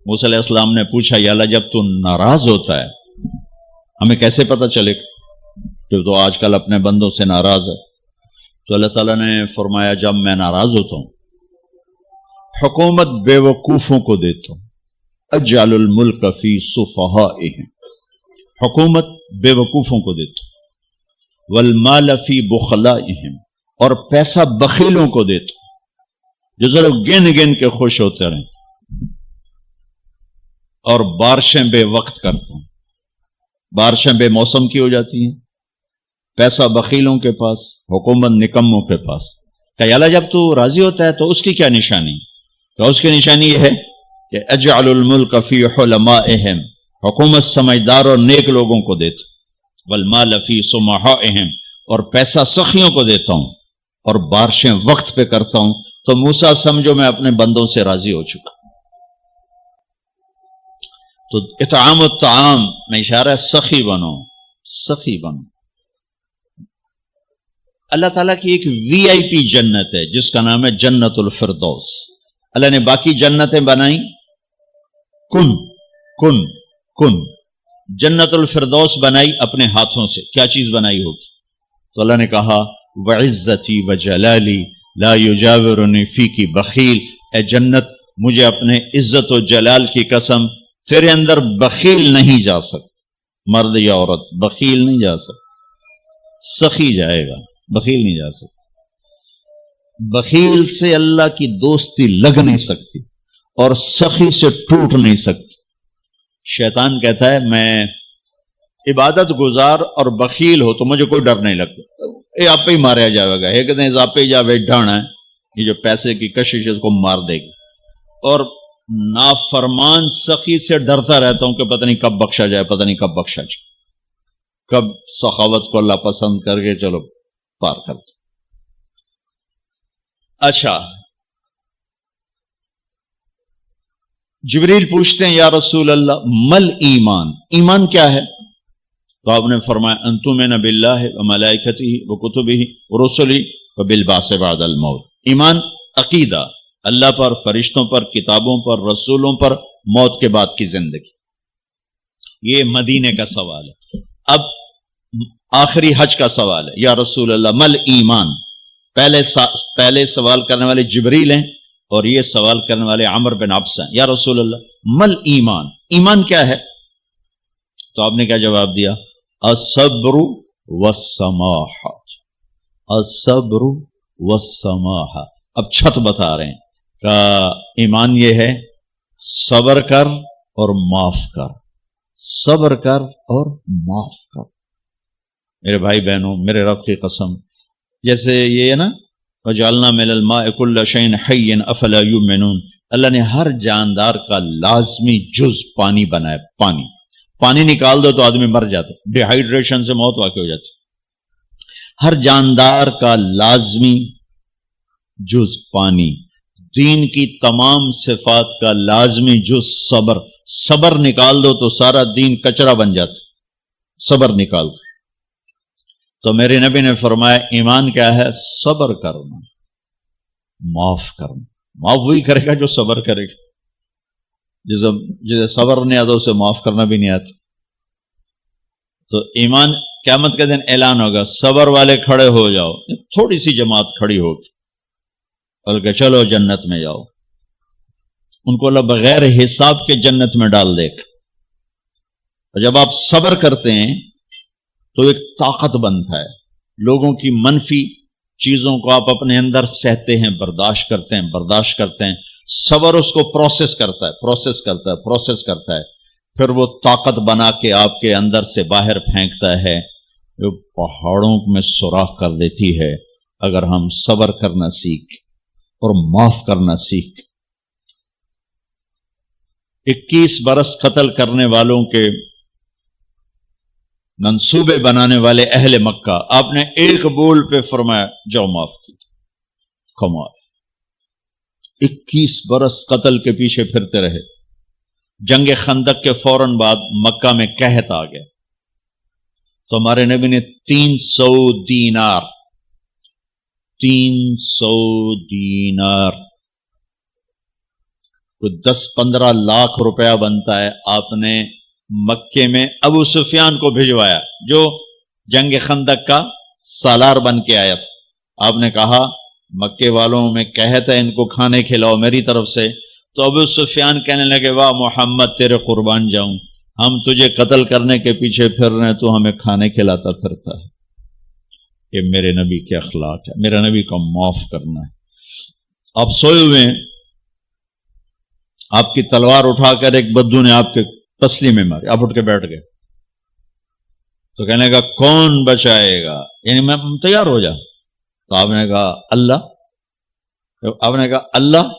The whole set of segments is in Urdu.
موسیٰ علیہ السلام نے پوچھا یا اللہ جب تو ناراض ہوتا ہے ہمیں کیسے پتہ چلے کہ تو آج کل اپنے بندوں سے ناراض ہے؟ تو اللہ تعالیٰ نے فرمایا جب میں ناراض ہوتا ہوں حکومت بے وقوفوں کو دیتا ہوں، اجعل الملک فی صفہائہم، حکومت بے وقوفوں کو دیتا ہوں، والمال فی بخلائہم، اور پیسہ بخیلوں کو دیتا ہوں جو ذرا گن گن کے خوش ہوتے رہیں، اور بارشیں بے وقت کرتا ہوں، بارشیں بے موسم کی ہو جاتی ہیں، پیسہ بخیلوں کے پاس، حکومت نکموں کے پاس۔ کہ اللہ جب تو راضی ہوتا ہے تو اس کی کیا نشانی؟ تو اس کی نشانی یہ ہے کہ اجعل الملک فی حلمائہم، حکومت سمجھدار اور نیک لوگوں کو دیتا ہوں، والمال فی سمحائہم، اور پیسہ سخیوں کو دیتا ہوں، اور بارشیں وقت پہ کرتا ہوں۔ تو موسیٰ سمجھو میں اپنے بندوں سے راضی ہو چکا۔ تو اطعام الطعام میں اشارہ ہے سخی بنو، سخی بنو۔ اللہ تعالیٰ کی ایک وی آئی پی جنت ہے جس کا نام ہے جنت الفردوس۔ اللہ نے باقی جنتیں بنائیں کن کن کن، جنت الفردوس بنائی اپنے ہاتھوں سے۔ کیا چیز بنائی ہوگی؟ تو اللہ نے کہا وعزتی وجلالی لا یجاورنی فیکی بخیل، اے جنت مجھے اپنے عزت و جلال کی قسم تیرے اندر بخیل نہیں جا سکتا، مرد یا عورت بخیل نہیں جا سکتا، سخی جائے گا، بخیل نہیں جا سکتا۔ بخیل سے اللہ کی دوستی لگ نہیں سکتی اور سخی سے ٹوٹ نہیں سکتی۔ شیطان کہتا ہے میں عبادت گزار اور بخیل ہو تو مجھے کوئی ڈر نہیں لگتا، یہ آپ ہی ماریا جائے گا، ایک دن آپ ہی جاوے ڈھانا ہے، یہ جو پیسے کی کشش ہے اس کو مار دے گی۔ اور نافرمان سخی سے ڈرتا رہتا ہوں کہ پتہ نہیں کب بخشا جائے، پتہ نہیں کب بخشا جائے، کب سخاوت کو اللہ پسند کر کے چلو پار کرتے۔ اچھا، جبریل پوچھتے ہیں یا رسول اللہ مل ایمان، ایمان کیا ہے؟ تو آپ نے فرمایا ان تؤمن باللہ وملائکتہ وکتبہ ورسلہ وبالبعث بعد الموت۔ ایمان عقیدہ، اللہ پر، فرشتوں پر، کتابوں پر، رسولوں پر، موت کے بعد کی زندگی۔ یہ مدینے کا سوال ہے۔ اب آخری حج کا سوال ہے یا رسول اللہ مل ایمان۔ پہلے سوال کرنے والے جبریل ہیں اور یہ سوال کرنے والے عمر بن عبس ہیں۔ یا رسول اللہ مل ایمان، ایمان کیا ہے؟ تو آپ نے کیا جواب دیا؟ الصبر والسماحہ، الصبر والسماحہ۔ اب چھت بتا رہے ہیں کہ ایمان یہ ہے صبر کر اور معاف کر، صبر کر اور معاف کر۔ میرے بھائی بہنوں، میرے رب کی قسم، جیسے یہ ہے نا وَجَعَلْنَا مِنَ الْمَاءِ كُلَّ شَيْءٍ حَيٍّ أَفَلَا يُؤْمِنُونَ، اللہ نے ہر جاندار کا لازمی جز پانی بنایا۔ پانی نکال دو تو آدمی مر جاتا، ڈی ہائیڈریشن سے موت واقع ہو جاتی۔ ہر جاندار کا لازمی جز پانی، دین کی تمام صفات کا لازمی جز صبر، صبر نکال دو تو سارا دین کچرا بن جاتا، صبر نکال دو۔ تو میرے نبی نے فرمایا ایمان کیا ہے؟ صبر کرنا، معاف کرنا۔ معاف وہی کرے گا جو صبر کرے گا، جسے صبر نہیں آتا اسے معاف کرنا بھی نہیں آتا۔ تو ایمان قیامت کے دن اعلان ہوگا صبر والے کھڑے ہو جاؤ، تھوڑی سی جماعت کھڑی ہوگی، بلکہ چلو جنت میں جاؤ۔ ان کو اللہ بغیر حساب کے جنت میں ڈال دے گا۔ اور جب آپ صبر کرتے ہیں تو ایک طاقت بنتا ہے، لوگوں کی منفی چیزوں کو آپ اپنے اندر سہتے ہیں، برداشت کرتے ہیں۔ صبر اس کو پروسیس کرتا ہے، پھر وہ طاقت بنا کے آپ کے اندر سے باہر پھینکتا ہے، جو پہاڑوں میں سوراخ کر دیتی ہے اگر ہم صبر کرنا سیکھ اور معاف کرنا سیکھ۔ 21 برس قتل کرنے والوں کے منصوبے بنانے والے اہل مکہ، آپ نے ایک بول پہ فرمایا جاؤ معاف کیجیے۔ کمال، 21 برس قتل کے پیچھے پھرتے رہے۔ جنگ خندق کے فوراً بعد مکہ میں قحط آ گیا، تو ہمارے نبی نے 300 دینار کوئی 10-15 لاکھ روپیہ بنتا ہے، آپ نے مکے میں ابو سفیان کو بھجوایا جو جنگ خندق کا سالار بن کے آیا تھا۔ آپ نے کہا مکے والوں میں کہتا ہے ان کو کھانے کھلاؤ میری طرف سے، تو ابو سفیان کہنے لگے واہ محمد تیرے قربان جاؤں، ہم تجھے قتل کرنے کے پیچھے پھر رہے ہیں تو ہمیں کھانے کھلاتا پھرتا ہے۔ یہ میرے نبی کے اخلاق ہے، میرا نبی کو معاف کرنا ہے۔ آپ سوئے ہوئے ہیں، آپ کی تلوار اٹھا کر ایک بدو نے آپ کے پسلی میں ماری، آپ اٹھ کے بیٹھ گئے تو کہنے کا کون بچائے گا، یعنی میں تیار ہو جا، تو آپ نے کہا اللہ، آپ نے کہا اللہ،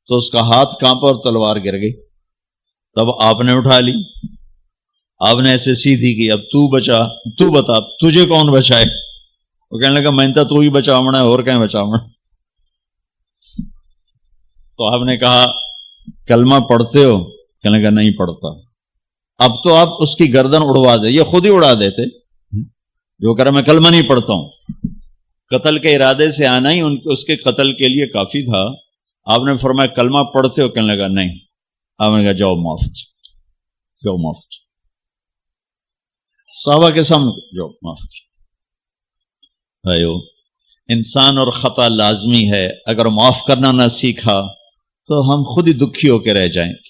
تو اس کا ہاتھ کانپا اور تلوار گر گئی۔ تب آپ نے اٹھا لی، آپ نے ایسے سیدھی کی، اب تو بچا، تو بتا تجھے کون بچائے؟ وہ کہنے لگا میں تو ہی بچاونا ہے، اور کہیں بچاونا۔ تو آپ نے کہا کلمہ پڑھتے ہو؟ کہنے لگا نہیں پڑھتا۔ اب تو آپ اس کی گردن اڑوا دے، یہ خود ہی اڑا دیتے جو کرا میں کلمہ نہیں پڑھتا ہوں۔ قتل کے ارادے سے آنا ہی اس کے قتل کے لیے کافی تھا۔ آپ نے فرمایا کلمہ پڑھتے ہو؟ کہنے لگا نہیں۔ آپ نے کہا جاؤ معاف، جاؤ معاف، صحابہ کے سامنے جاؤ معاف۔ بھائیو، انسان اور خطا لازمی ہے، اگر معاف کرنا نہ سیکھا تو ہم خود ہی دکھی ہو کے رہ جائیں گے۔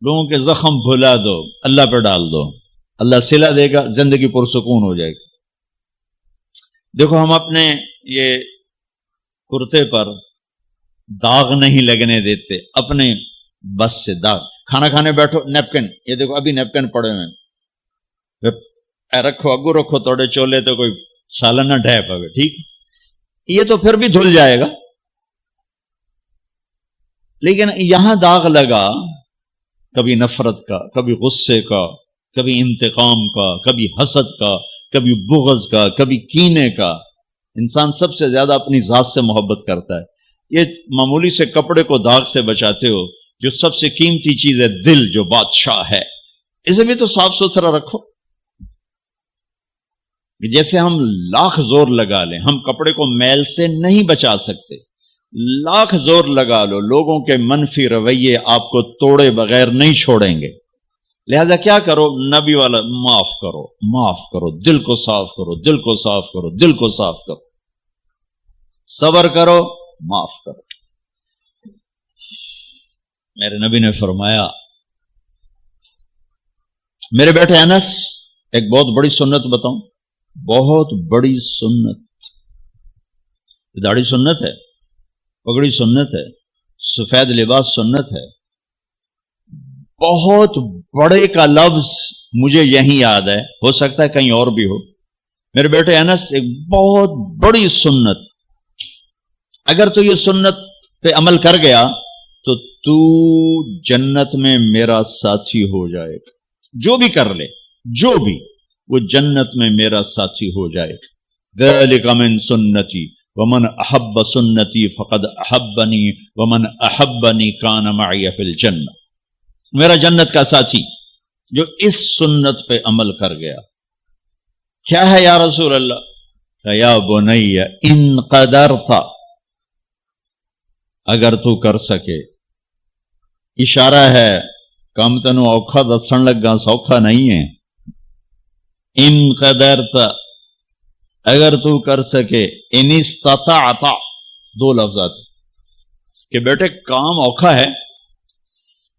لوگوں کے زخم بھلا دو، اللہ پہ ڈال دو، اللہ صلہ دے گا، زندگی پرسکون ہو جائے گی۔ دیکھو ہم اپنے یہ کرتے پر داغ نہیں لگنے دیتے، اپنے بس سے داغ، کھانا کھانے بیٹھو نیپکن، یہ دیکھو ابھی نیپکن پڑے ہوئے، رکھو اگو رکھو توڑے چولے تو کوئی سالن نہ ڈھے پاوے، ٹھیک، یہ تو پھر بھی دھل جائے گا، لیکن یہاں داغ لگا کبھی نفرت کا، کبھی غصے کا، کبھی انتقام کا، کبھی حسد کا، کبھی بغض کا، کبھی کینے کا۔ انسان سب سے زیادہ اپنی ذات سے محبت کرتا ہے۔ یہ معمولی سے کپڑے کو داغ سے بچاتے ہو، جو سب سے قیمتی چیز ہے دل، جو بادشاہ ہے، اسے بھی تو صاف ستھرا رکھو۔ جیسے ہم لاکھ زور لگا لیں، ہم کپڑے کو میل سے نہیں بچا سکتے، لاکھ زور لگا لو، لوگوں کے منفی رویے آپ کو توڑے بغیر نہیں چھوڑیں گے۔ لہذا کیا کرو؟ نبی والا معاف کرو، معاف کرو، دل کو صاف کرو، دل کو صاف کرو، دل کو صاف کرو، صبر کرو، معاف کرو۔ میرے نبی نے فرمایا، میرے بیٹے انس، ایک بہت بڑی سنت بتاؤں، بہت بڑی سنت، داڑھی سنت ہے، پگڑی سنت ہے، سفید لباس سنت ہے۔ بہت بڑے کا لفظ مجھے یہیں یاد ہے، ہو سکتا ہے کہیں اور بھی ہو۔ میرے بیٹے انس، ایک بہت بڑی سنت، اگر تو یہ سنت پہ عمل کر گیا تو جنت میں میرا ساتھی ہو جائے گا۔ جو بھی کر لے، جو بھی، وہ جنت میں میرا ساتھی ہو جائے گا۔ ذالک من سنتی ومن احب سنتی فقد احبنی ومن احبنی کان معی فی الجنہ۔ میرا جنت کا ساتھی جو اس سنت پہ عمل کر گیا۔ کیا ہے یا رسول اللہ؟ یا بنی ان قدرت، اگر تو کر سکے، اشارہ ہے کم تنو اوکھا دسن لگا، سوکھا نہیں ہے۔ ان قدرت، اگر تو کر سکے، ان استطاعت، دو لفظات کہ بیٹے کام اوکھا ہے،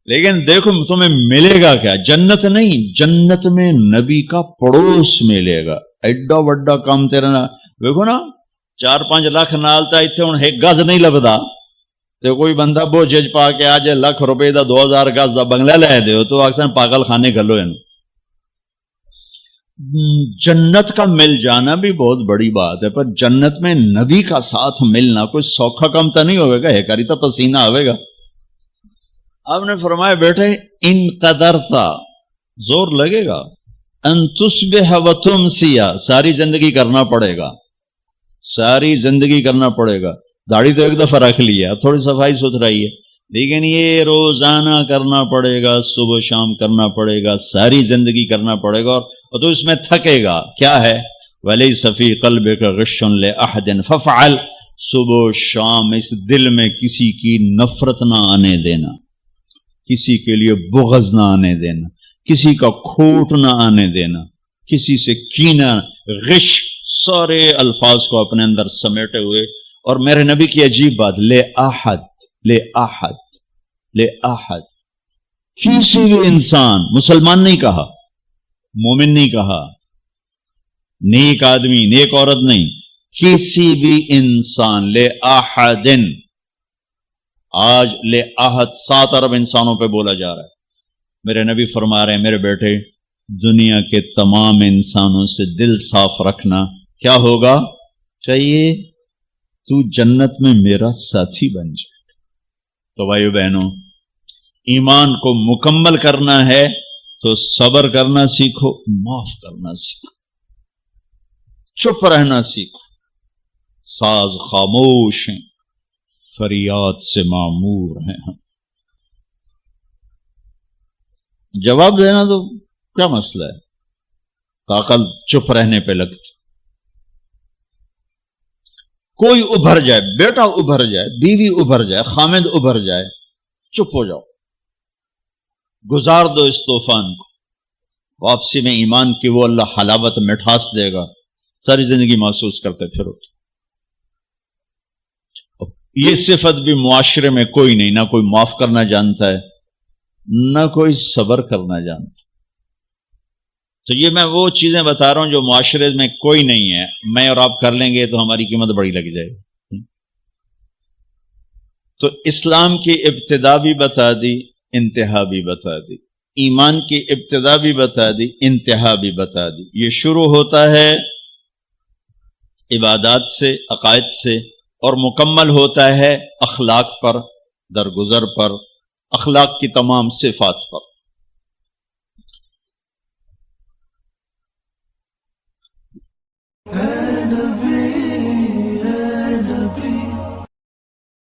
لیکن دیکھو تمہیں ملے گا کیا؟ جنت نہیں، جنت میں نبی کا پڑوس ملے گا۔ ایڈا وڈا کام تیرا نا، دیکھو نا 4-5 لاکھ نالتا اتنے ہوں ایک گز نہیں لبدا، تو کوئی بندہ بوجھ پا کے آج ₹1,00,000 دا 2000 گز دا بنگلہ لے دیو تو اکثر پاگل خانے گلو ہیں۔ جنت کا مل جانا بھی بہت بڑی بات ہے، پر جنت میں نبی کا ساتھ ملنا کوئی سوکھا کام تو نہیں ہوئے گا، ہے کری تو پسینہ آئے گا۔ آپ نے فرمایا بیٹے ان قدرتا، زور لگے گا، ان تصبح و تمسی، ساری زندگی کرنا پڑے گا، ساری زندگی کرنا پڑے گا۔ داڑھی تو ایک دفعہ رکھ لی ہے، اب تھوڑی صفائی ستھرائی ہے، لیکن یہ روزانہ کرنا پڑے گا، صبح شام کرنا پڑے گا، ساری زندگی کرنا پڑے گا، اور تو اس میں تھکے گا۔ کیا ہے؟ وَلَيْسَ فِي قَلْبِكَ غِشٌّ لِأَحَدٍ فَافْعَلْ، صبح و شام اس دل میں کسی کی نفرت نہ آنے دینا، کسی کے لیے بغض نہ آنے دینا، کسی کا کھوٹ نہ آنے دینا، کسی سے کینہ، غش، سارے الفاظ کو اپنے اندر سمیٹے ہوئے. اور میرے نبی کی عجیب بات، لے احد، لے احد، لے احد، کسی بھی انسان، مسلمان نہیں کہا، مومن نہیں کہا، نیک آدمی، نیک عورت نہیں، کسی بھی انسان، لے احدن. آج لے احد 7 ارب انسانوں پہ بولا جا رہا ہے. میرے نبی فرما رہے ہیں میرے بیٹے، دنیا کے تمام انسانوں سے دل صاف رکھنا. کیا ہوگا؟ چاہیے تو جنت میں میرا ساتھی بن جائے. تو بھائیو بہنوں، ایمان کو مکمل کرنا ہے تو صبر کرنا سیکھو، معاف کرنا سیکھو، چپ رہنا سیکھو. ساز خاموش ہیں، فریاد سے معمور ہیں ہم. جواب دینا تو کیا مسئلہ ہے، طاقت چپ رہنے پہ لگتی. کوئی ابھر جائے، بیٹا ابھر جائے، بیوی ابھر جائے، خامد ابھر جائے، چپ ہو جاؤ، گزار دو اس طوفان کو. واپسی میں ایمان کی وہ اللہ حلاوت مٹھاس دے گا، ساری زندگی محسوس کرتے پھرو. یہ صفت بھی معاشرے میں کوئی نہیں، نہ کوئی معاف کرنا جانتا ہے، نہ کوئی صبر کرنا جانتا. تو یہ میں وہ چیزیں بتا رہا ہوں جو معاشرے میں کوئی نہیں ہے. میں اور آپ کر لیں گے تو ہماری قیمت بڑی لگ جائے گی. تو اسلام کی ابتدا بھی بتا دی، انتہا بھی بتا دی. ایمان کی ابتدا بھی بتا دی، انتہا بھی بتا دی. یہ شروع ہوتا ہے عبادات سے، عقائد سے، اور مکمل ہوتا ہے اخلاق پر، درگزر پر، اخلاق کی تمام صفات پر. اے نبی